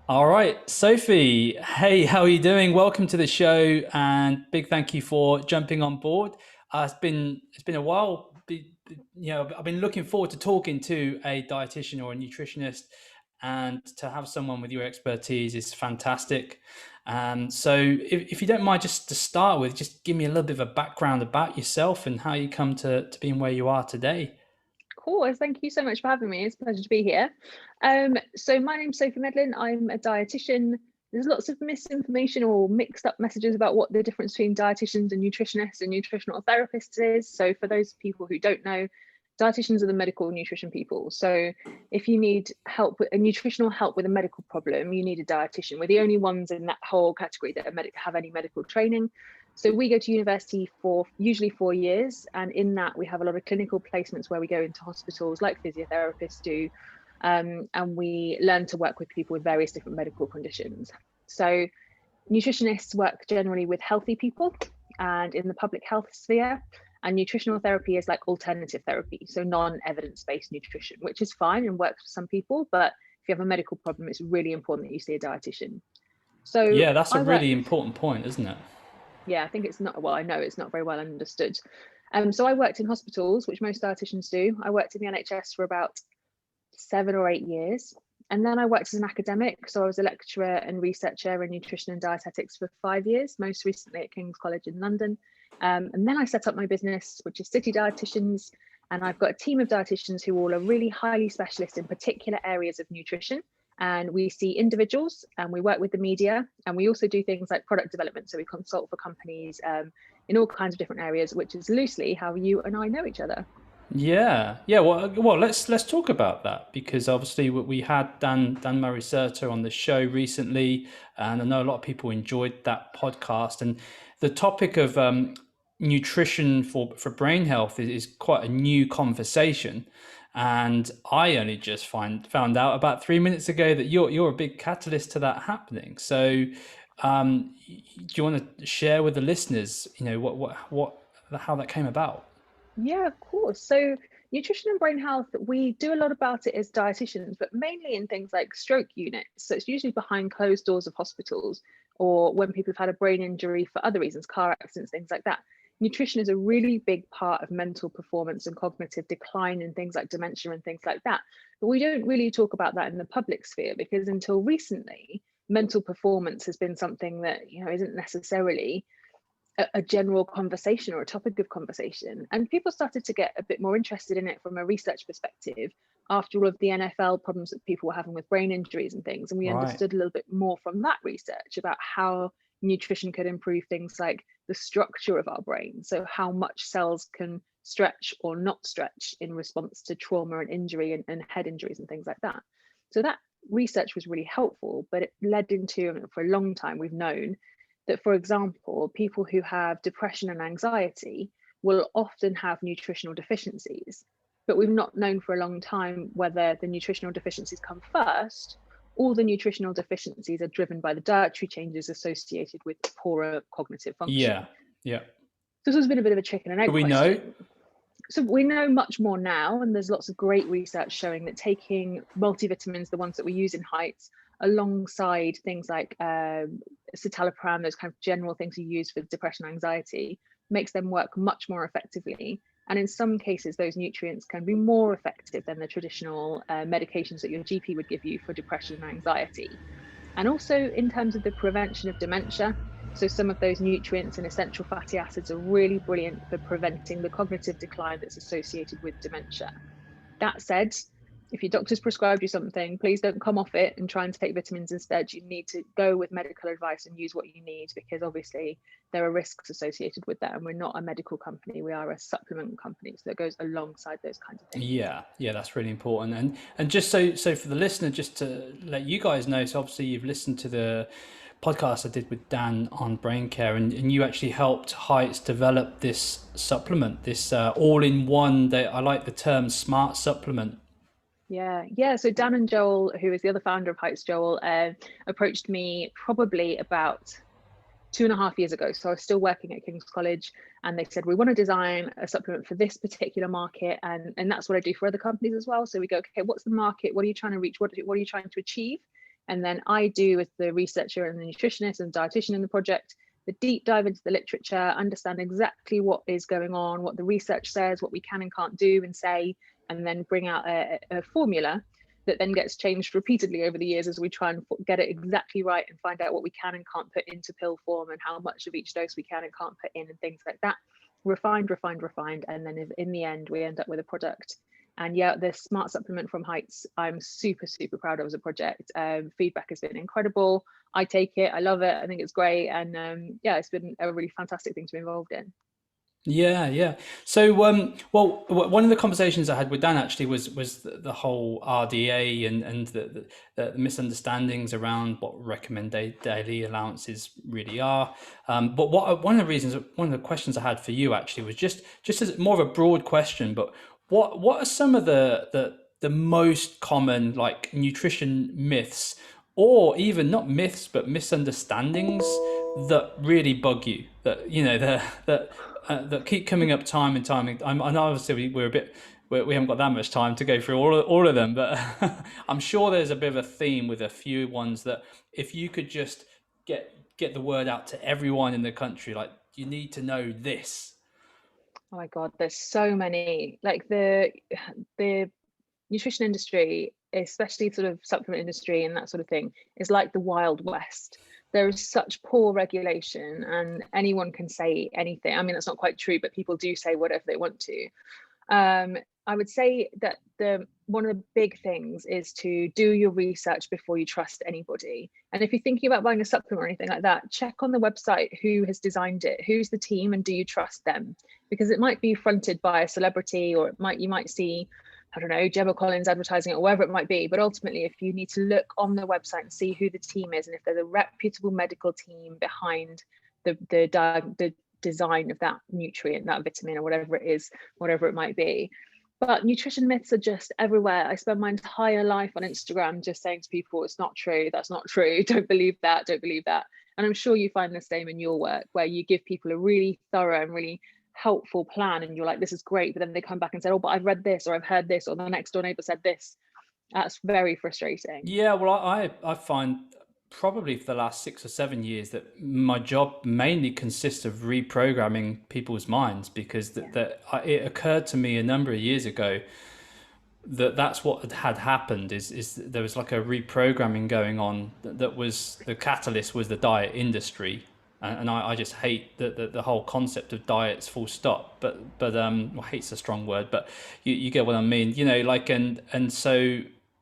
All right, Sophie. Hey, how are you doing? Welcome to the show, and big thank you for jumping on board. It's been a while. I've been looking forward to talking to a dietitian or a nutritionist, and to have someone with your expertise is fantastic. So, if you don't mind, just to start with, just give me a little bit of a background about yourself and how you come to being where you are today. Of course, thank you so much for having me. It's a pleasure to be here. So my name's Sophie Medlin. I'm a dietitian. There's lots of misinformation or mixed up messages about what the difference between dietitians and nutritionists and nutritional therapists is. So for those people who don't know, dietitians are the medical nutrition people. So if you need help with a nutritional help with a medical problem, you need a dietitian. We're the only ones in that whole category that have any medical training. So we go to university for usually 4 years, and in that we have a lot of clinical placements where we go into hospitals like physiotherapists do, and we learn to work with people with various different medical conditions. So nutritionists work generally with healthy people and in the public health sphere, and nutritional therapy is like alternative therapy, so non-evidence-based nutrition, which is fine and works for some people, but if you have a medical problem, it's really important that you see a dietitian. So Yeah, that's a I work really important point, isn't it? Yeah, I think it's not, well, I know it's not very well understood. So I worked in hospitals, which most dietitians do. I worked in the NHS for about 7 or 8 years. And then I worked as an academic. So I was a lecturer and researcher in nutrition and dietetics for 5 years, most recently at King's College in London. And then I set up my business, which is City Dietitians. And I've got a team of dietitians who all are really highly specialist in particular areas of nutrition. And we see individuals and we work with the media, and we also do things like product development. So we consult for companies in all kinds of different areas, which is loosely how you and I know each other. Yeah, yeah. Well, let's talk about that because obviously we had Dan Murray Serter on the show recently, and I know a lot of people enjoyed that podcast. And the topic of nutrition for brain health is quite a new conversation. And I only just found out about 3 minutes ago that you're a big catalyst to that happening. So, do you want to share with the listeners, what how that came about? Yeah, of course. So nutrition and brain health, we do a lot about it as dietitians, but mainly in things like stroke units. So it's usually behind closed doors of hospitals, or when people have had a brain injury for other reasons, car accidents, things like that. Nutrition is a really big part of mental performance and cognitive decline and things like dementia and things like that. But we don't really talk about that in the public sphere because until recently, mental performance has been something that, isn't necessarily a general conversation or a topic of conversation. And people started to get a bit more interested in it from a research perspective after all of the NFL problems that people were having with brain injuries and things. And we Right. understood a little bit more from that research about how nutrition could improve things like the structure of our brain. So how much cells can stretch or not stretch in response to trauma and injury and head injuries and things like that. So that research was really helpful, but it led into, for a long time, we've known that, for example, people who have depression and anxiety will often have nutritional deficiencies. But we've not known for a long time whether the nutritional deficiencies come first or the nutritional deficiencies are driven by the dietary changes associated with poorer cognitive function. Yeah, yeah. So this has been a bit of a chicken and Do egg we know? question. So we know much more now, and there's lots of great research showing that taking multivitamins, the ones that we use in heights, alongside things like citalopram, those kind of general things you use for depression and anxiety, makes them work much more effectively. And in some cases, those nutrients can be more effective than the traditional medications that your GP would give you for depression and anxiety. And also in terms of the prevention of dementia, so some of those nutrients and essential fatty acids are really brilliant for preventing the cognitive decline that's associated with dementia. That said, if your doctor's prescribed you something, please don't come off it and try and take vitamins instead. You need to go with medical advice and use what you need, because obviously there are risks associated with that. And we're not a medical company, we are a supplement company. So that goes alongside those kinds of things. Yeah, yeah, that's really important. And just so for the listener, just to let you guys know, so obviously you've listened to the podcast I did with Dan on brain care, and you actually helped Heights develop this supplement, this all-in-one. That I like the term smart supplement. Yeah. So Dan and Joel, who is the other founder of Heights, Joel, approached me probably about 2.5 years ago. So I was still working at King's College, and they said, we want to design a supplement for this particular market. And that's what I do for other companies as well. So we go, okay, what's the market? What are you trying to reach? What are you trying to achieve? And then I do, as the researcher and the nutritionist and dietitian in the project, the deep dive into the literature, understand exactly what is going on, what the research says, what we can and can't do and say, and then bring out a formula that then gets changed repeatedly over the years as we try and get it exactly right and find out what we can and can't put into pill form and how much of each dose we can and can't put in and things like that. Refined, and then in the end we end up with a product. And yeah, the smart supplement from Heights, I'm super proud of as a project. Feedback has been incredible. I take it, I love it, I think it's great, and yeah, it's been a really fantastic thing to be involved in. Yeah. So, one of the conversations I had with Dan actually was the whole RDA and the misunderstandings around what recommended daily allowances really are. But one of the questions I had for you actually was just as more of a broad question. But what are some of the most common like nutrition myths, or even not myths but misunderstandings that really bug you, that that keep coming up time and time? And obviously we haven't got that much time to go through all of them, but I'm sure there's a bit of a theme with a few ones that if you could just get the word out to everyone in the country, like you need to know this. Oh my God, there's so many. Like the nutrition industry, especially sort of supplement industry and that sort of thing, is like the Wild West. There is such poor regulation and anyone can say anything. I mean, that's not quite true, but people do say whatever they want to. I would say that one of the big things is to do your research before you trust anybody. And if you're thinking about buying a supplement or anything like that, check on the website who has designed it, who's the team, and do you trust them? Because it might be fronted by a celebrity, or you might see, I don't know, Gemma Collins advertising it or whatever it might be. But ultimately, if you need to look on the website and see who the team is, and if there's a reputable medical team behind the design of that nutrient, that vitamin, or whatever it is, whatever it might be. But nutrition myths are just everywhere. I spend my entire life on Instagram just saying to people, it's not true, that's not true, don't believe that, don't believe that. And I'm sure you find the same in your work, where you give people a really thorough and really helpful plan and you're like, this is great, but then they come back and say, oh, but I've read this, or I've heard this, or the next door neighbor said this. That's very frustrating. Yeah, well, I find probably for the last 6 or 7 years that my job mainly consists of reprogramming people's minds, because it occurred to me a number of years ago that that's what had happened, is there was like a reprogramming going on that was the catalyst was the diet industry. And I just hate the whole concept of diets full stop, but well, hate's a strong word, but you get what I mean, like, and so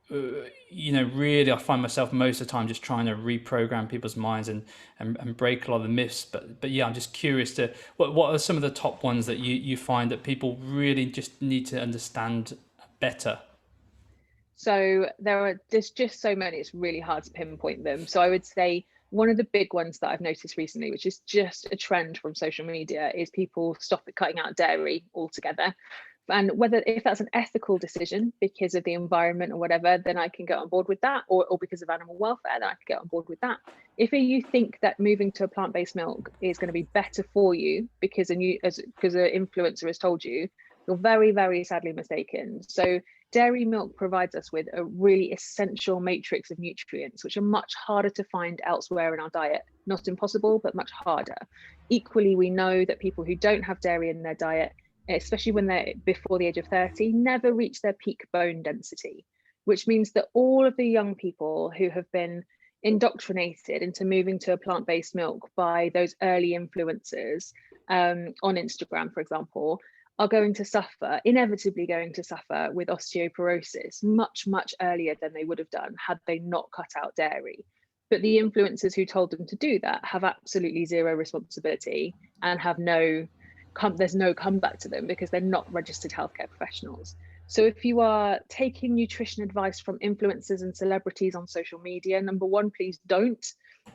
really I find myself most of the time just trying to reprogram people's minds and break a lot of the myths. But yeah, I'm just curious to what are some of the top ones that you find that people really just need to understand better? So there's just so many, it's really hard to pinpoint them. So I would say one of the big ones that I've noticed recently, which is just a trend from social media, is people stop cutting out dairy altogether. And if that's an ethical decision because of the environment or whatever, then I can get on board with that, or because of animal welfare, then I can get on board with that. If you think that moving to a plant-based milk is going to be better for you because an influencer has told you, you're very sadly mistaken. So dairy milk provides us with a really essential matrix of nutrients, which are much harder to find elsewhere in our diet. Not impossible, but much harder. Equally, we know that people who don't have dairy in their diet, especially when they're before the age of 30, never reach their peak bone density, which means that all of the young people who have been indoctrinated into moving to a plant-based milk by those early influencers on Instagram, for example, are inevitably going to suffer with osteoporosis much earlier than they would have done had they not cut out dairy. But the influencers who told them to do that have absolutely zero responsibility and there's no comeback to them because they're not registered healthcare professionals. So if you are taking nutrition advice from influencers and celebrities on social media, number one, please don't.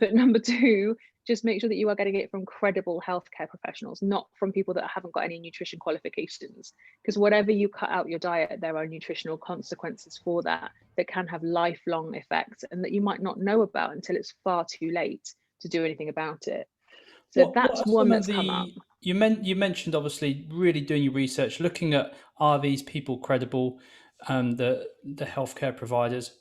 But number two, just make sure that you are getting it from credible healthcare professionals, not from people that haven't got any nutrition qualifications. Because whatever you cut out your diet, there are nutritional consequences for that can have lifelong effects and that you might not know about until it's far too late to do anything about it. So that's one that's come up. You mentioned obviously really doing your research, looking at, are these people credible, the healthcare providers?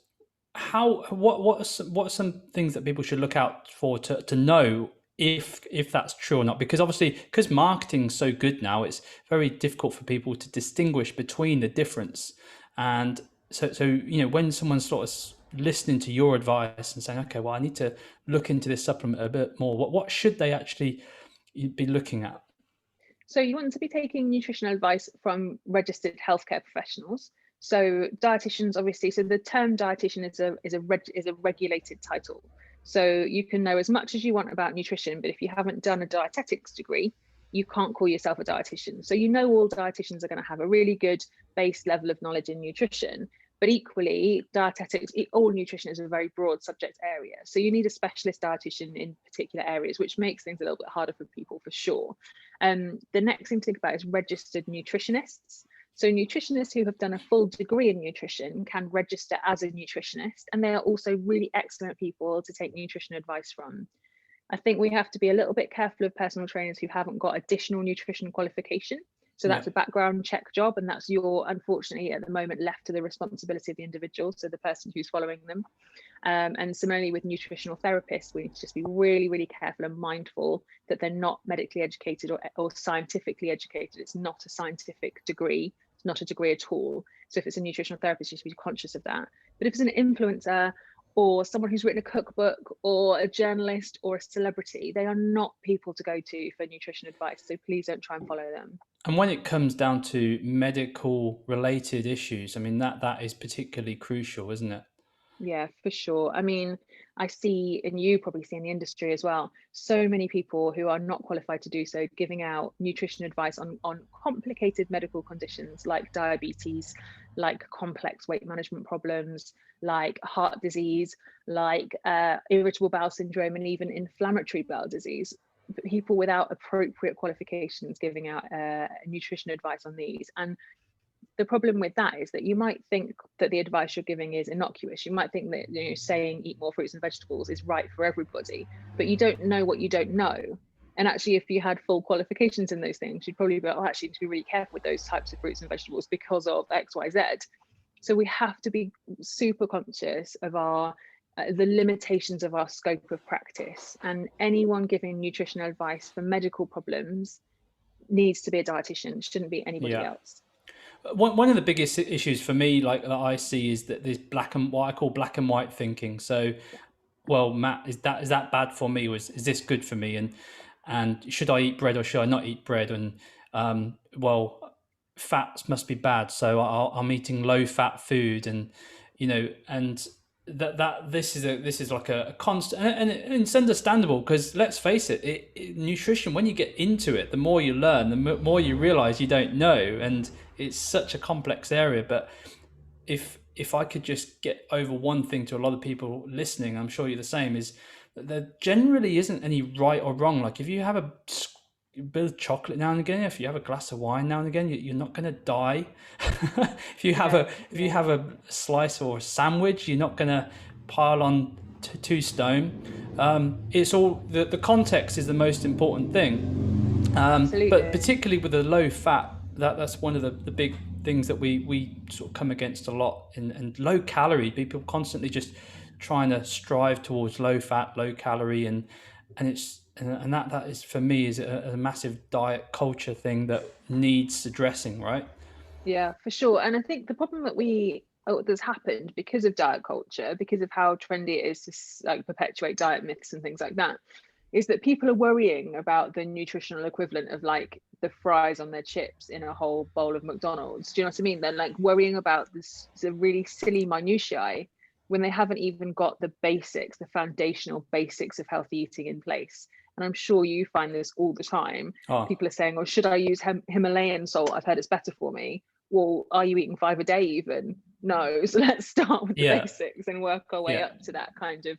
what are some things that people should look out for to know if that's true or not? Because obviously, because marketing's so good now, it's very difficult for people to distinguish between the difference. And so when someone's sort of listening to your advice and saying, okay, well, I need to look into this supplement a bit more, what should they actually be looking at? So you want to be taking nutritional advice from registered healthcare professionals. So dietitians, obviously, so the term dietitian is a regulated title. So you can know as much as you want about nutrition, but if you haven't done a dietetics degree, you can't call yourself a dietitian. So all dietitians are going to have a really good base level of knowledge in nutrition, but equally dietetics, all nutrition is a very broad subject area. So you need a specialist dietitian in particular areas, which makes things a little bit harder for people for sure. The next thing to think about is registered nutritionists. So nutritionists who have done a full degree in nutrition can register as a nutritionist, and they are also really excellent people to take nutrition advice from. I think we have to be a little bit careful of personal trainers who haven't got additional nutrition qualification. So that's a background check job, and that's unfortunately at the moment left to the responsibility of the individual, so the person who's following them. And similarly with nutritional therapists, we need to just be really, really careful and mindful that they're not medically educated or scientifically educated. It's not a scientific degree. It's not a degree at all. So if it's a nutritional therapist, you should be conscious of that. But if it's an influencer or someone who's written a cookbook or a journalist or a celebrity, they are not people to go to for nutrition advice. So please don't try and follow them. And when it comes down to medical related issues, I mean, that is particularly crucial, isn't it? Yeah, for sure. I mean, I see, and you probably see in the industry as well, so many people who are not qualified to do so giving out nutrition advice on complicated medical conditions like diabetes, like complex weight management problems, like heart disease, like irritable bowel syndrome, and even inflammatory bowel disease. People without appropriate qualifications giving out nutrition advice on these. And the problem with that is that you might think that the advice you're giving is innocuous. You might think that saying eat more fruits and vegetables is right for everybody, but you don't know what you don't know. And actually, if you had full qualifications in those things, you'd probably be, oh, actually, you need to be really careful with those types of fruits and vegetables because of X, Y, Z. So we have to be super conscious of the limitations of our scope of practice. And anyone giving nutritional advice for medical problems needs to be a dietitian, shouldn't be anybody else. One of the biggest issues for me, like that I see, is that there's what I call black and white thinking. So, well, Matt, is that bad for me? Is this good for me? And should I eat bread or should I not eat bread? And well, fats must be bad, so I'm eating low fat food, and and that this is like a constant, and it's understandable because let's face it, nutrition, when you get into it, the more you learn, the more you realize you don't know, and it's such a complex area. But if I could just get over one thing to a lot of people listening, I'm sure you're the same, is that there generally isn't any right or wrong. Like if you have a bit of chocolate now and again, if you have a glass of wine now and again, you're not going to die. If you have a slice or a sandwich, you're not going to pile on 2 stone. It's all the context is the most important thing. But particularly with the low fat, that's one of the big things that we sort of come against a lot. And low calorie, people constantly just trying to strive towards low fat, low calorie, and that is, for me, is a massive diet culture thing that needs addressing, right? Yeah, for sure. And I think the problem that's happened because of diet culture, because of how trendy it is to like perpetuate diet myths and things like that, is that people are worrying about the nutritional equivalent of like the fries on their chips in a whole bowl of McDonald's. Do you know what I mean? They're like worrying about the really silly minutiae when they haven't even got the basics, the foundational basics of healthy eating in place. And I'm sure you find this all the time. People are saying, oh, should I use Himalayan salt? I've heard it's better for me. Well, are you eating 5 a day even? No. So let's start with the basics and work our way up to that kind of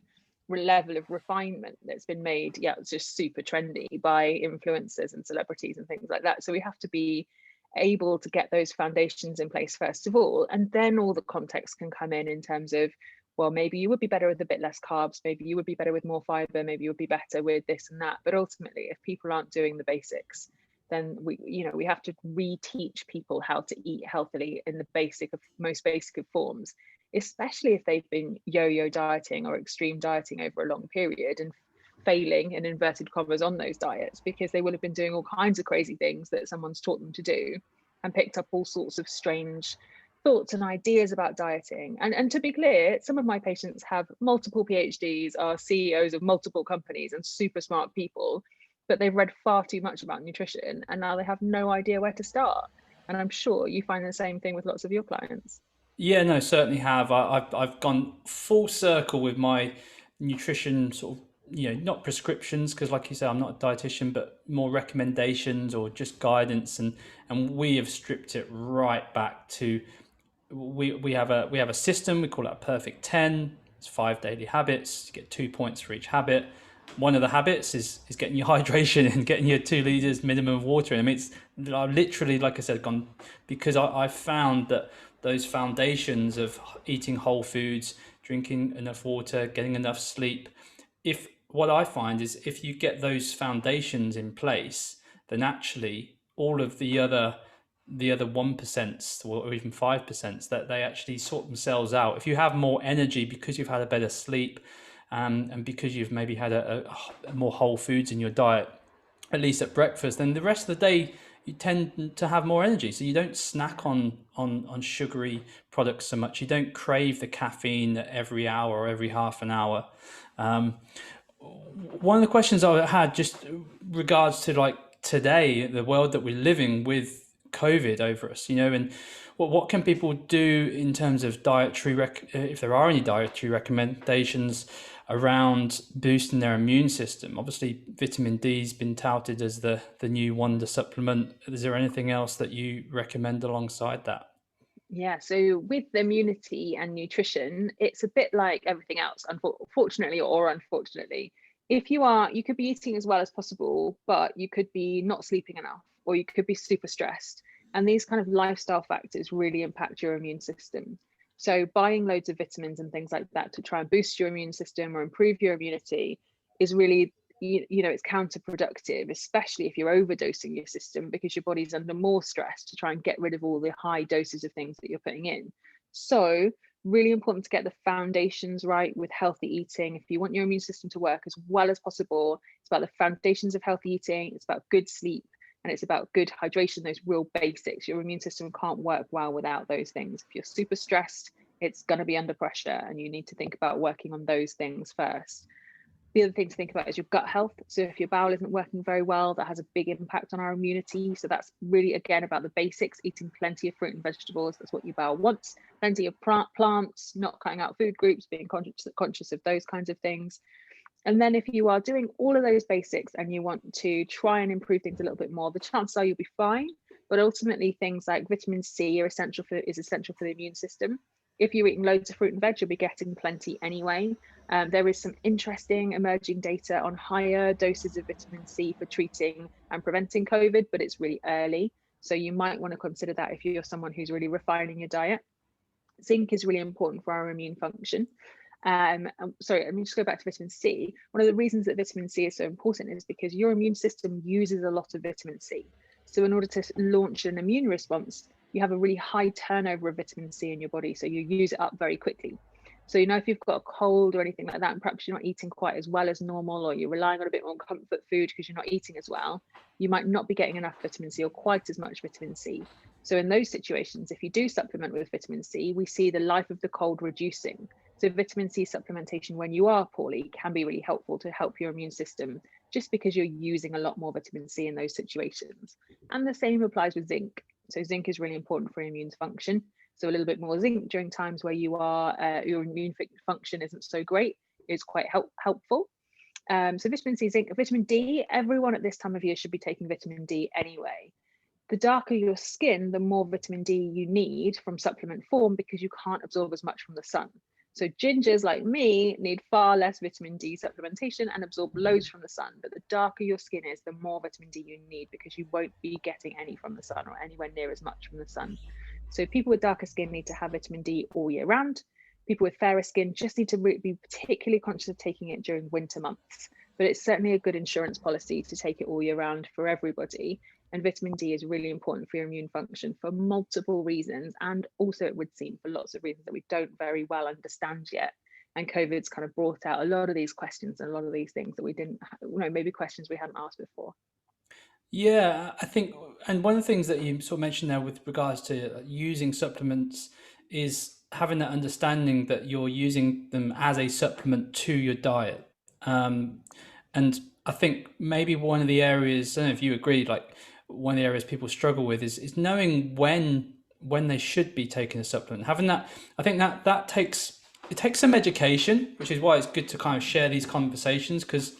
level of refinement that's been made. Yeah, it's just super trendy by influencers and celebrities and things like that. So we have to be able to get those foundations in place first of all, and then all the context can come in terms of, well, maybe you would be better with a bit less carbs, maybe you would be better with more fiber, maybe you would be better with this and that. But ultimately, if people aren't doing the basics, then we have to reteach people how to eat healthily in the most basic of forms. especially if they've been yo-yo dieting or extreme dieting over a long period and failing in inverted commas on those diets, because they will have been doing all kinds of crazy things that someone's taught them to do and picked up all sorts of strange thoughts and ideas about dieting. And to be clear, some of my patients have multiple PhDs, are CEOs of multiple companies and super smart people, but they've read far too much about nutrition and now they have no idea where to start. And I'm sure you find the same thing with lots of your clients. Yeah, no, certainly have. I've gone full circle with my nutrition sort of, not prescriptions, because like you say, I'm not a dietitian, but more recommendations or just guidance, and we have stripped it right back to we have a system. We call it a perfect 10. It's 5 daily habits. You get 2 points for each habit. One of the habits is getting your hydration and getting your 2 liters minimum of water. I mean, it's literally, like I said, gone, because I found that those foundations of eating whole foods, drinking enough water, getting enough sleep, if what I find is if you get those foundations in place, then actually all of the other 1% or even 5%, that they actually sort themselves out. If you have more energy because you've had a better sleep, and because you've maybe had a more whole foods in your diet, at least at breakfast, then the rest of the day you tend to have more energy. So you don't snack on sugary products so much. You don't crave the caffeine every hour or every half an hour. One of the questions I had just regards to like today, the world that we're living with COVID over us, and what can people do in terms of if there are any dietary recommendations around boosting their immune system? Obviously, vitamin D has been touted as the new wonder supplement. Is there anything else that you recommend alongside that? Yeah, so with immunity and nutrition, it's a bit like everything else, unfortunately or unfortunately. If you could be eating as well as possible, but you could be not sleeping enough, or you could be super stressed. And these kind of lifestyle factors really impact your immune system. So buying loads of vitamins and things like that to try and boost your immune system or improve your immunity is really, it's counterproductive, especially if you're overdosing your system because your body's under more stress to try and get rid of all the high doses of things that you're putting in. So really important to get the foundations right with healthy eating. If you want your immune system to work as well as possible, it's about the foundations of healthy eating, it's about good sleep, and it's about good hydration, those real basics. Your immune system can't work well without those things. If you're super stressed, it's going to be under pressure, and you need to think about working on those things first. The other thing to think about is your gut health. So if your bowel isn't working very well, that has a big impact on our immunity. So that's really, again, about the basics, eating plenty of fruit and vegetables. That's what your bowel wants. Plenty of plants, not cutting out food groups, being conscious of those kinds of things. And then if you are doing all of those basics and you want to try and improve things a little bit more, the chances are you'll be fine. But ultimately, things like vitamin C is essential for the immune system. If you're eating loads of fruit and veg, you'll be getting plenty anyway. There is some interesting emerging data on higher doses of vitamin C for treating and preventing COVID, but it's really early. So you might want to consider that if you're someone who's really refining your diet. Zinc is really important for our immune function. Sorry, let me just go back to vitamin C. One of the reasons that vitamin C is so important is because your immune system uses a lot of vitamin C. So in order to launch an immune response, you have a really high turnover of vitamin C in your body. So you use it up very quickly. So, if you've got a cold or anything like that, and perhaps you're not eating quite as well as normal, or you're relying on a bit more comfort food because you're not eating as well, you might not be getting enough vitamin C or quite as much vitamin C. So in those situations, if you do supplement with vitamin C, we see the life of the cold reducing. So vitamin C supplementation when you are poorly can be really helpful to help your immune system, just because you're using a lot more vitamin C in those situations. And the same applies with zinc. So zinc is really important for immune function. So a little bit more zinc during times where your immune function isn't so great is quite helpful. So vitamin C, zinc, vitamin D, everyone at this time of year should be taking vitamin D anyway. The darker your skin, the more vitamin D you need from supplement form, because you can't absorb as much from the sun. So gingers like me need far less vitamin D supplementation and absorb loads from the sun. But the darker your skin is, the more vitamin D you need, because you won't be getting any from the sun or anywhere near as much from the sun. So people with darker skin need to have vitamin D all year round. People with fairer skin just need to be particularly conscious of taking it during winter months. But it's certainly a good insurance policy to take it all year round for everybody. And vitamin D is really important for your immune function for multiple reasons. And also, it would seem, for lots of reasons that we don't very well understand yet. And COVID's kind of brought out a lot of these questions and a lot of these things that we didn't, maybe questions we hadn't asked before. Yeah, I think, and one of the things that you sort of mentioned there with regards to using supplements is having that understanding that you're using them as a supplement to your diet. Um, and I think maybe one of the areas, I don't know if you agree, like one of the areas people struggle with is knowing when they should be taking a supplement. Having that, I think that takes some education, which is why it's good to kind of share these conversations, because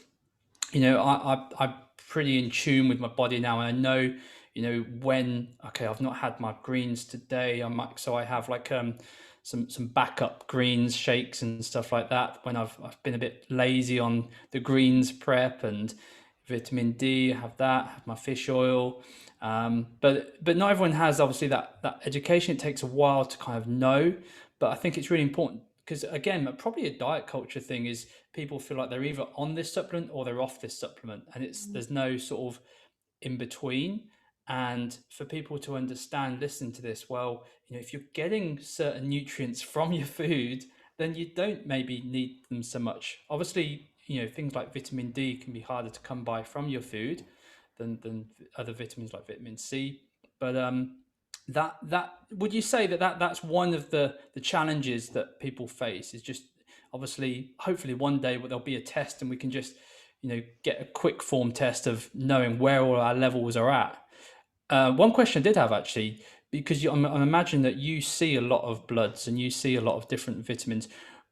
I'm pretty in tune with my body now, and I know, when, okay, I've not had my greens today, so I have like some backup greens shakes and stuff like that when I've been a bit lazy on the greens prep. And vitamin D, I have have my fish oil. But not everyone has obviously that education. It takes a while to kind of know, but I think it's really important because, again, probably a diet culture thing is people feel like they're either on this supplement or they're off this supplement, and there's no sort of in between. And for people to understand, listen to this, well, if you're getting certain nutrients from your food, then you don't maybe need them so much. Obviously, things like vitamin D can be harder to come by from your food than other vitamins like vitamin C. But that would you say that's one of the challenges that people face, is just obviously, hopefully one day there'll be a test and we can just get a quick form test of knowing where all our levels are at. One question I did have, actually, because I'm imagining that you see a lot of bloods and you see a lot of different vitamins.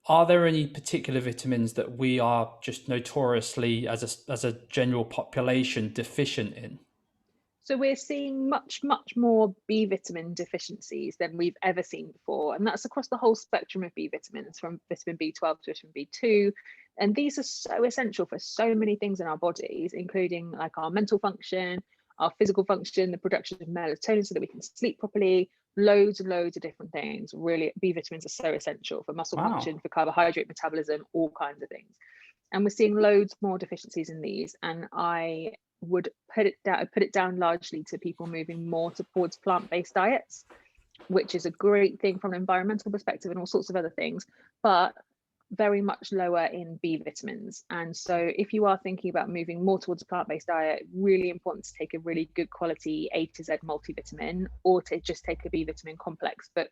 Are there any particular vitamins that we are just notoriously, as a general population, deficient in? So we're seeing much, much more B vitamin deficiencies than we've ever seen before. And that's across the whole spectrum of B vitamins, from vitamin B12 to vitamin B2. And these are so essential for so many things in our bodies, including like our mental function, our physical function, the production of melatonin so that we can sleep properly, loads and loads of different things. Really, B vitamins are so essential for muscle function, for carbohydrate metabolism, all kinds of things. And we're seeing loads more deficiencies in these. And I would put it down largely to people moving more towards plant-based diets, which is a great thing from an environmental perspective and all sorts of other things, but very much lower in B vitamins. And so if you are thinking about moving more towards a plant-based diet, really important to take a really good quality A to Z multivitamin, or to just take a B vitamin complex. But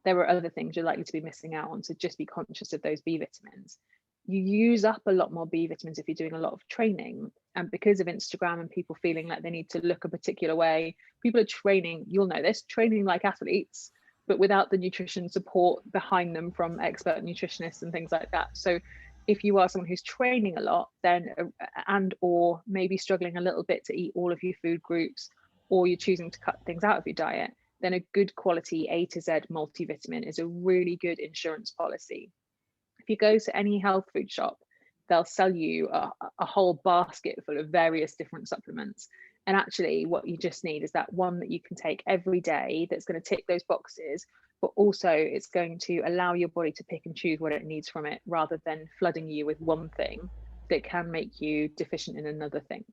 there are other things you're likely to be missing out on, so just be conscious of those B vitamins. You use up a lot more B vitamins if you're doing a lot of training. And because of Instagram and people feeling like they need to look a particular way, people are training, you'll know this, training like athletes, but without the nutrition support behind them from expert nutritionists and things like that. So if you are someone who's training a lot, then or maybe struggling a little bit to eat all of your food groups, or you're choosing to cut things out of your diet, then a good quality A to Z multivitamin is a really good insurance policy. If you go to any health food shop, they'll sell you a whole basket full of various different supplements. And actually what you just need is that one that you can take every day that's going to tick those boxes, but also it's going to allow your body to pick and choose what it needs from it, rather than flooding you with one thing that can make you deficient in another thing.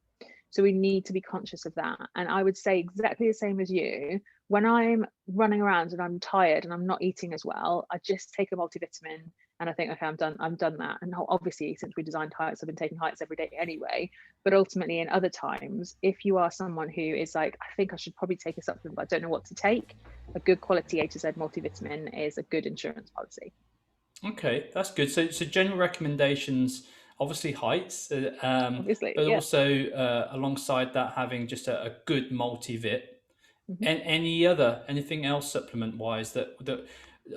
So we need to be conscious of that. And I would say exactly the same as you. When I'm running around and I'm tired and I'm not eating as well, I just take a multivitamin and I think, okay, I'm done that. And obviously, since we designed Heights, I've been taking Heights every day anyway. But ultimately, in other times, if you are someone who is like, I think I should probably take a supplement, but I don't know what to take, a good quality A to Z multivitamin is a good insurance policy. Okay, that's good. So general recommendations, obviously Heights, Obviously, but yeah. also alongside that, having just a good multivit. Mm-hmm. And anything else supplement wise that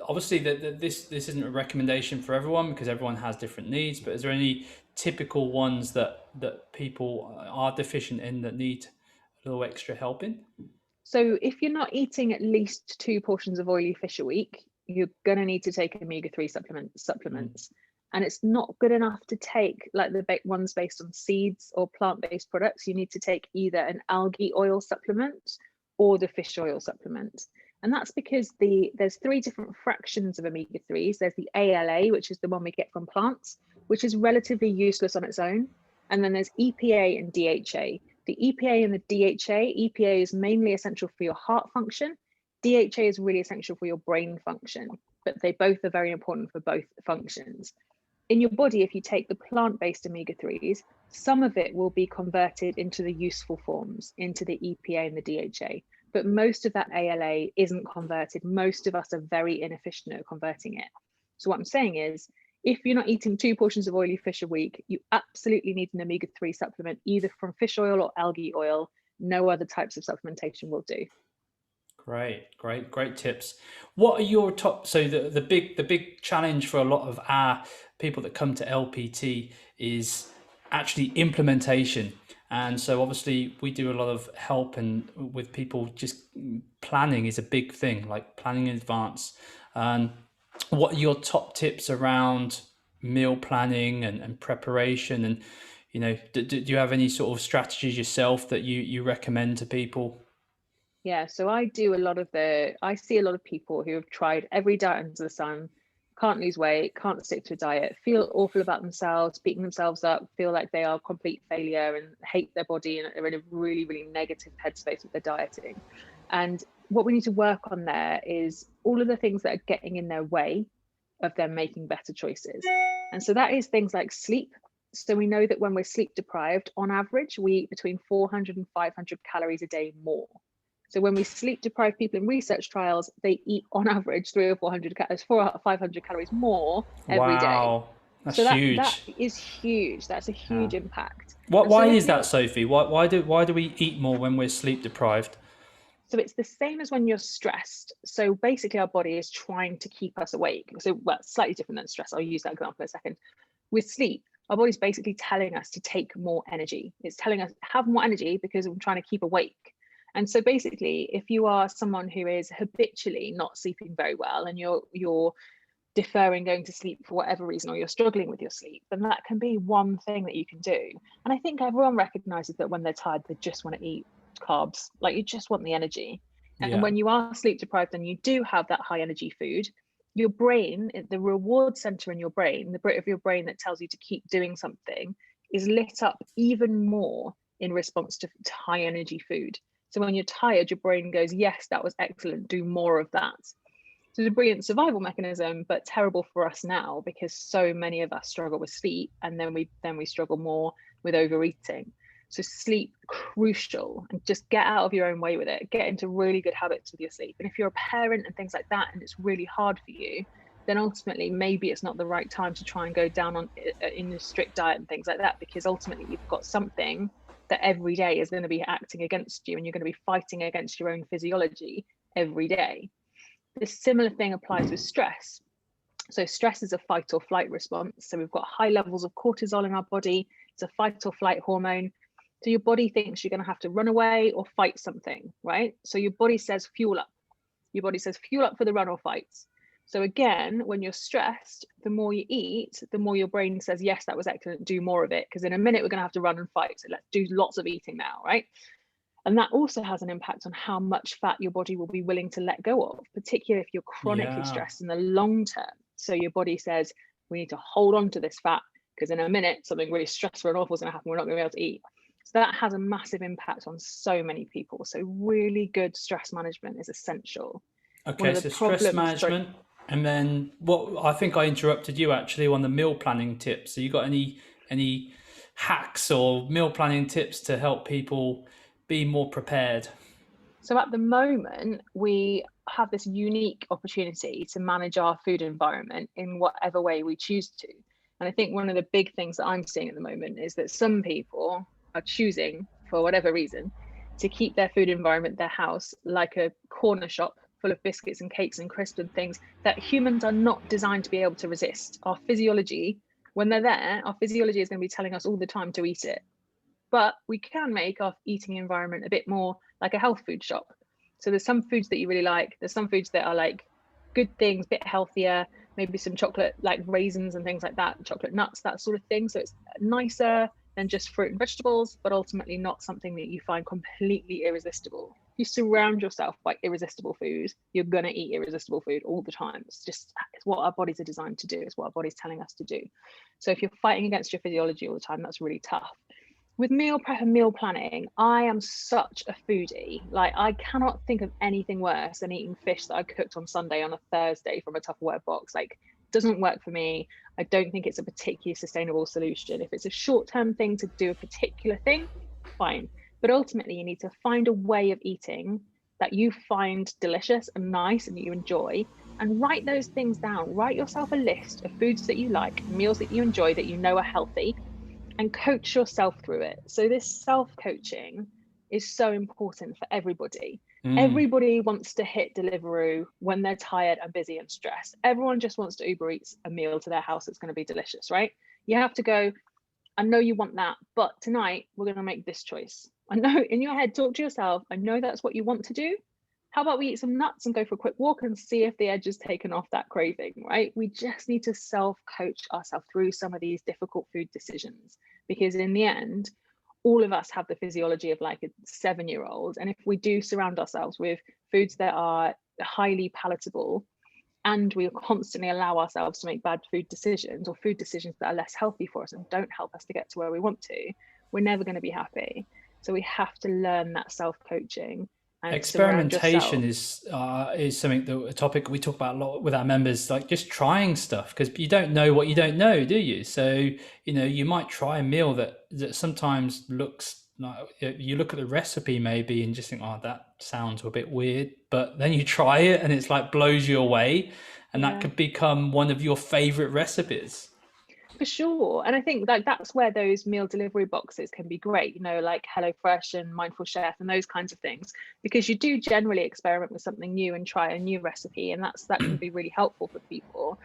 obviously that this isn't a recommendation for everyone because everyone has different needs. But is there any typical ones that people are deficient in that need a little extra help in? So if you're not eating at least 2 portions of oily fish a week, you're going to need to take omega-3 supplements. And it's not good enough to take like the ones based on seeds or plant-based products. You need to take either an algae oil supplement or the fish oil supplement. And that's because there's 3 different fractions of omega-3s. There's the ALA, which is the one we get from plants, which is relatively useless on its own. And then there's EPA and DHA. The EPA and the DHA, EPA is mainly essential for your heart function. DHA is really essential for your brain function, but they both are very important for both functions. In your body, if you take the plant-based omega-3s, some of it will be converted into the useful forms, into the EPA and the DHA, but most of that ALA isn't converted. Most of us are very inefficient at converting it. So what I'm saying is, if you're not eating 2 portions of oily fish a week, you absolutely need an omega-3 supplement, either from fish oil or algae oil. No other types of supplementation will do. Great tips. What are your top? So the big challenge for a lot of our people that come to LPT is actually implementation. And so obviously we do a lot of help and with people, just planning is a big thing, like planning in advance. And what are your top tips around meal planning and preparation? And do you have any sort of strategies yourself that you recommend to people? Yeah, so I see a lot of people who have tried every diet under the sun, can't lose weight, can't stick to a diet, feel awful about themselves, beating themselves up, feel like they are a complete failure and hate their body and are in a really, really negative headspace with their dieting. And what we need to work on there is all of the things that are getting in their way of them making better choices. And so that is things like sleep. So we know that when we're sleep deprived, on average, we eat between 400 and 500 calories a day more. So when we sleep deprive people in research trials, they eat on average 300 or 400 calories, 400 or 500 calories more every day. Wow, that's So huge. that is huge. That's a huge impact. Why is that, Sophie? Why do we eat more when we're sleep deprived? So it's the same as when you're stressed. So basically our body is trying to keep us awake. So slightly different than stress. I'll use that example in a second. With sleep, our body's basically telling us to take more energy. It's telling us have more energy because we're trying to keep awake. And so basically, if you are someone who is habitually not sleeping very well and you're deferring going to sleep for whatever reason, or you're struggling with your sleep, then that can be one thing that you can do. And I think everyone recognizes that when they're tired, they just want to eat carbs, like you just want the energy. And when you are sleep deprived and you do have that high energy food, your brain, the reward center in your brain, the bit of your brain that tells you to keep doing something, is lit up even more in response to high energy food. So when you're tired, your brain goes, yes, that was excellent, do more of that. So it's a brilliant survival mechanism, but terrible for us now because so many of us struggle with sleep, and then we struggle more with overeating. So sleep, crucial, and just get out of your own way with it. Get into really good habits with your sleep. And if you're a parent and things like that, and it's really hard for you, then ultimately maybe it's not the right time to try and go down in a strict diet and things like that, because ultimately you've got something that every day is going to be acting against you, and you're going to be fighting against your own physiology every day. The similar thing applies with stress. So stress is a fight or flight response. So we've got high levels of cortisol in our body. It's a fight or flight hormone. So your body thinks you're going to have to run away or fight something, right? So your body says fuel up. Your body says fuel up for the run or fight. So again, when you're stressed, the more you eat, the more your brain says, yes, that was excellent, do more of it, because in a minute we're going to have to run and fight. So let's do lots of eating now, right? And that also has an impact on how much fat your body will be willing to let go of, particularly if you're chronically stressed in the long term. So your body says, we need to hold on to this fat because in a minute, something really stressful and awful is going to happen. We're not going to be able to eat. So that has a massive impact on so many people. So really good stress management is essential. Okay, so stress management. And then I think I interrupted you actually on the meal planning tips. So you got any hacks or meal planning tips to help people be more prepared? So at the moment, we have this unique opportunity to manage our food environment in whatever way we choose to. And I think one of the big things that I'm seeing at the moment is that some people are choosing, for whatever reason, to keep their food environment, their house, like a corner shop full of biscuits and cakes and crisps and things that humans are not designed to be able to resist. Our physiology, when they're there, our physiology is going to be telling us all the time to eat it. But we can make our eating environment a bit more like a health food shop. So there's some foods that you really like. There's some foods that are like good things, a bit healthier, maybe some chocolate, like raisins and things like that, chocolate nuts, that sort of thing. So it's nicer than just fruit and vegetables, but ultimately not something that you find completely irresistible. If you surround yourself by irresistible food, you're going to eat irresistible food all the time. It's what our bodies are designed to do. It's what our body's telling us to do. So if you're fighting against your physiology all the time, that's really tough. With meal prep and meal planning, I am such a foodie. Like, I cannot think of anything worse than eating fish that I cooked on Sunday on a Thursday from a Tupperware box. Like, doesn't work for me. I don't think it's a particularly sustainable solution. If it's a short-term thing to do a particular thing, fine. But ultimately, you need to find a way of eating that you find delicious and nice and that you enjoy, and write those things down. Write yourself a list of foods that you like, meals that you enjoy that you know are healthy, and coach yourself through it. So this self-coaching is so important for everybody. Everybody wants to hit Deliveroo when they're tired and busy and stressed. Everyone just wants to Uber Eats a meal to their house that's going to be delicious, right? You have to go, I know you want that, but tonight we're going to make this choice. I know, in your head, talk to yourself. I know that's what you want to do. How about we eat some nuts and go for a quick walk and see if the edge is taken off that craving, right? We just need to self-coach ourselves through some of these difficult food decisions, because in the end, all of us have the physiology of like a 7-year-old. And if we do surround ourselves with foods that are highly palatable, and we constantly allow ourselves to make bad food decisions or food decisions that are less healthy for us and don't help us to get to where we want to, we're never going to be happy. So we have to learn that self-coaching and surround Experimentation yourself. is something that a topic we talk about a lot with our members, like just trying stuff, because you don't know what you don't know, do you? So you might try a meal that sometimes looks like, you look at the recipe maybe and just think, oh, that sounds a bit weird, but then you try it and it's like blows you away, and that Yeah. could become one of your favorite recipes. For sure. And I think like that's where those meal delivery boxes can be great, like HelloFresh and Mindful Chef and those kinds of things, because you do generally experiment with something new and try a new recipe, and that can be really helpful for people.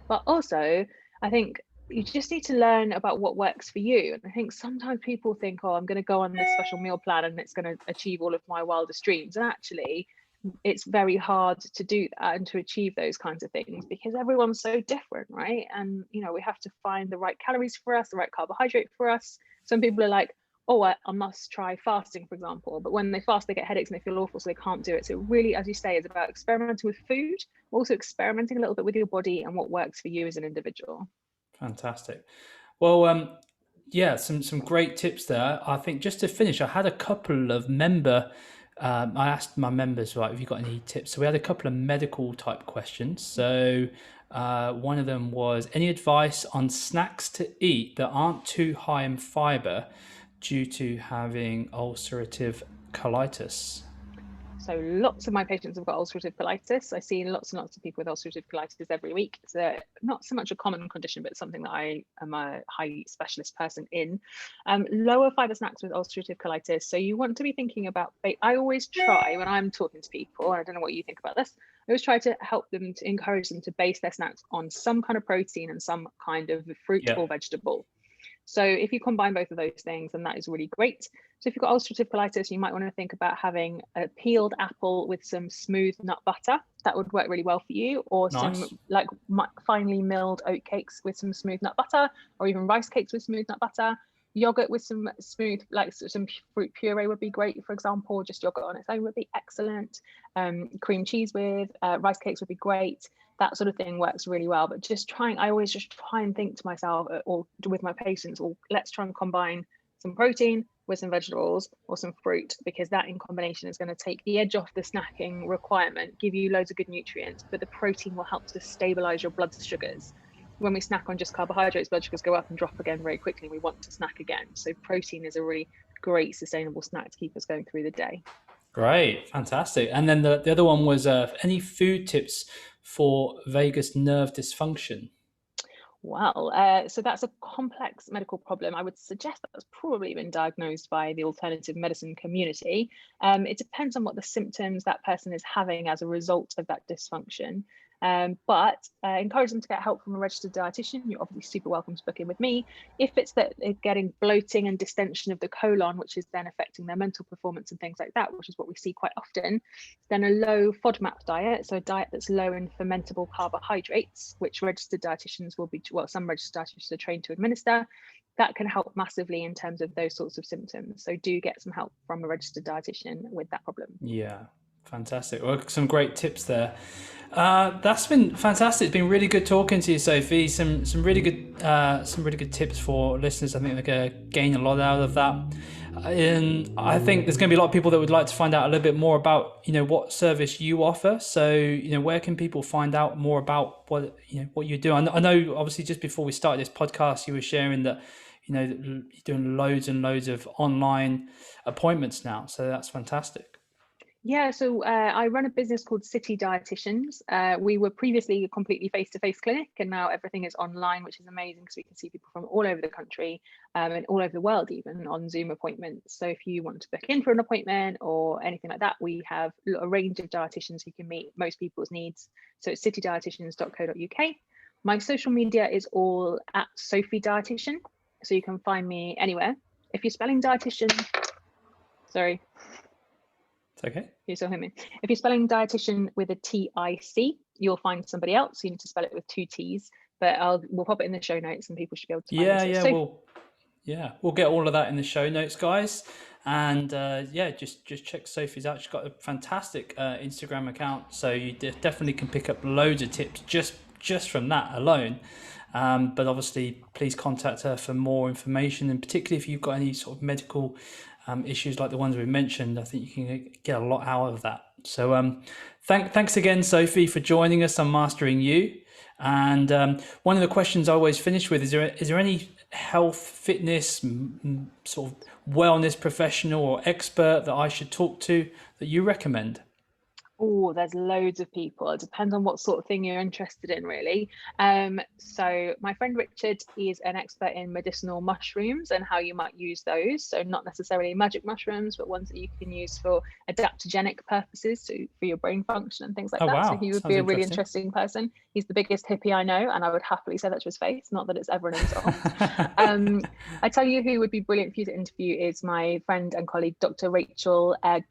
But also, I think you just need to learn about what works for you. And I think sometimes people think, oh, I'm going to go on this special meal plan and it's going to achieve all of my wildest dreams. And actually, it's very hard to do that and to achieve those kinds of things because everyone's so different, right? And we have to find the right calories for us, the right carbohydrate for us. Some people are like, oh, I must try fasting, for example, but when they fast they get headaches and they feel awful, so they can't do it. So really, as you say, it's about experimenting with food, also experimenting a little bit with your body and what works for you as an individual. Fantastic. Well, yeah, some great tips there. I think just to finish, I had a couple of I asked my members, right, have you got any tips? So we had a couple of medical type questions. So one of them was, any advice on snacks to eat that aren't too high in fibre due to having ulcerative colitis? So lots of my patients have got ulcerative colitis. I see lots and lots of people with ulcerative colitis every week. It's not so much a common condition, but something that I am a highly specialist person in. Lower fibre snacks with ulcerative colitis. So you want to be thinking about, I always try when I'm talking to people, and I don't know what you think about this, I always try to help them, to encourage them to base their snacks on some kind of protein and some kind of fruit Yeah. or vegetable. So if you combine both of those things, then that is really great. So if you've got ulcerative colitis, you might want to think about having a peeled apple with some smooth nut butter. That would work really well for you, or Nice. some like finely milled oat cakes with some smooth nut butter, or even rice cakes with smooth nut butter. Yogurt with some smooth, like some fruit puree would be great, for example. Just yogurt on its own would be excellent. Cream cheese with rice cakes would be great. That sort of thing works really well. But I always just try and think to myself or with my patients, or let's try and combine some protein with some vegetables or some fruit, because that in combination is going to take the edge off the snacking requirement, give you loads of good nutrients, but the protein will help to stabilize your blood sugars. When we snack on just carbohydrates, blood sugars go up and drop again very quickly. We want to snack again. So protein is a really great sustainable snack to keep us going through the day. Great, fantastic. And then the other one was, any food tips for vagus nerve dysfunction? Well, so that's a complex medical problem. I would suggest that's probably been diagnosed by the alternative medicine community. It depends on what the symptoms that person is having as a result of that dysfunction. But encourage them to get help from a registered dietitian. You're obviously super welcome to book in with me. If it's that they're getting bloating and distension of the colon, which is then affecting their mental performance and things like that, which is what we see quite often, then a low FODMAP diet, so a diet that's low in fermentable carbohydrates, which registered dietitians will be, well, some registered dietitians are trained to administer, that can help massively in terms of those sorts of symptoms. So do get some help from a registered dietitian with that problem. Yeah, Fantastic. Well, some great tips there. That's been fantastic. It's been really good talking to you, Sophie. Some really good tips for listeners. I think they're going to gain a lot out of that. And I think there's going to be a lot of people that would like to find out a little bit more about, what service you offer. So, where can people find out more about what you do? I know, obviously, just before we started this podcast, you were sharing that, you're doing loads and loads of online appointments now. So that's fantastic. Yeah, so I run a business called City Dietitians. We were previously a completely face-to-face clinic, and now everything is online, which is amazing because we can see people from all over the country and all over the world, even on Zoom appointments. So if you want to book in for an appointment or anything like that, we have a range of dietitians who can meet most people's needs. So it's citydietitians.co.uk. My social media is all at Sophie Dietitian, so you can find me anywhere. If you're spelling dietitian, sorry. Okay. You still hear me? If you're spelling dietitian with a TIC, you'll find somebody else. You need to spell it with 2 T's, but we'll pop it in the show notes and people should be able to find it. We'll get all of that in the show notes, guys. And just check Sophie's out. She's got a fantastic Instagram account, so you definitely can pick up loads of tips just from that alone. But obviously, please contact her for more information, and particularly if you've got any sort of medical issues like the ones we mentioned, I think you can get a lot out of that. So thanks again, Sophie, for joining us on Mastering You. And one of the questions I always finish with is there any health, fitness, sort of wellness professional or expert that I should talk to that you recommend? Oh, there's loads of people. It depends on what sort of thing you're interested in, really. So my friend Richard is an expert in medicinal mushrooms and how you might use those. So not necessarily magic mushrooms, but ones that you can use for adaptogenic purposes, so for your brain function and things like that. Wow. So he would be a really interesting person. He's the biggest hippie I know, and I would happily say that to his face. Not that it's ever an insult. I tell you who would be brilliant for you to interview is my friend and colleague, Dr. Rachel. I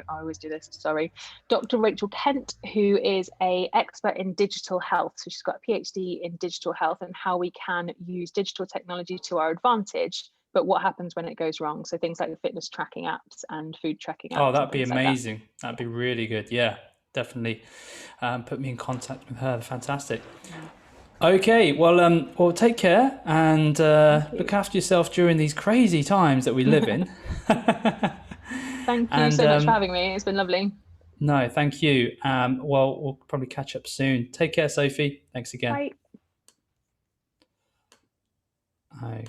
always do this. Sorry, Dr. Rachel Kent, who is an expert in digital health. So she's got a PhD in digital health and how we can use digital technology to our advantage, but what happens when it goes wrong. So things like the fitness tracking apps and food tracking apps. Oh, that'd be amazing. That'd be really good. Yeah, definitely. Put me in contact with her. Fantastic. Okay, well, take care and look after yourself during these crazy times that we live in. Thank you so much for having me. It's been lovely. No, thank you. We'll probably catch up soon. Take care, Sophie. Thanks again. Bye.